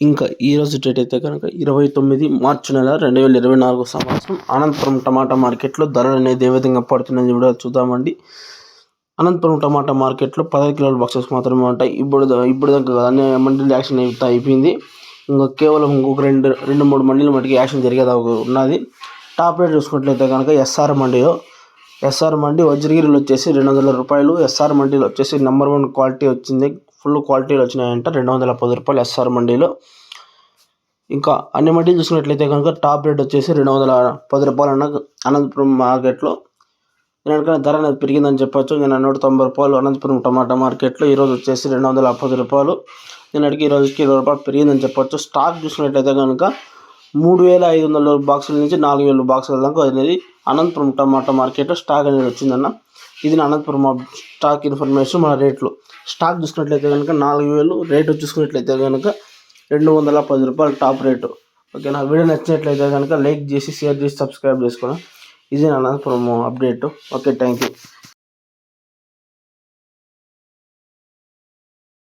ఇంకా ఈరోజు డేట్ అయితే కనుక 29 మార్చి నెల 2024 సంవత్సరం అనంతపురం టమాటా మార్కెట్లో ధరలు అనేది ఏ విధంగా పడుతుందని కూడా చూద్దామండి. అనంతపురం టమాటా మార్కెట్లో 10 కిలోల బాక్సెస్ మాత్రమే ఉంటాయి. ఇప్పుడు దాకా అన్ని మండీలు యాక్షన్ అయిపోయింది. ఇంకా కేవలం ఇంకొక రెండు మూడు మండీల మటుకు యాక్షన్ జరిగేది ఉన్నది. టాప్ రేట్ చూసుకున్నట్లయితే కనుక ఎస్ఆర్ మండి వజ్రగిరిలో వచ్చేసి 200 రూపాయలు. ఎస్ఆర్ మండీలో వచ్చేసి నెంబర్ 1 క్వాలిటీ వచ్చింది, ఫుల్ క్వాలిటీలు వచ్చినాయంట 210 రూపాయలు ఎస్ఆర్ మండీలో. ఇంకా అన్ని మండీలు చూసుకున్నట్లయితే కనుక టాప్ రేట్ వచ్చేసి 210 రూపాయలు అన్న అనంతపురం మార్కెట్లో. ఎందుకంటే ధర అనేది పెరిగిందని చెప్పొచ్చు. నేను 190 రూపాయలు అనంతపురం టమాటా మార్కెట్లో ఈరోజు వచ్చేసి 210 రూపాయలు. నిన్నటికి ఈరోజుకి 20 రూపాయలు పెరిగిందని చెప్పొచ్చు. స్టాక్ చూసుకున్నట్లయితే కనుక 3500 బాక్సుల నుంచి 4000 బాక్సుల దాకా అనేది అనంతపురం టమాటా మార్కెట్లో స్టాక్ అనేది వచ్చిందన్న. ఇది అనంతపురం స్టాక్ ఇన్ఫర్మేషన్. మన రేట్లు స్టాక్ చూసుకున్నట్లయితే కనుక 4000, రేటు చూసుకున్నట్లయితే కనుక 210 రూపాయలు టాప్ రేటు. ఓకేనా, వీడియో నచ్చినట్లయితే కనుక లైక్ చేసి, షేర్ చేసి, సబ్స్క్రైబ్ చేసుకోండి. ఇది Anantapur update. Okay, thank you.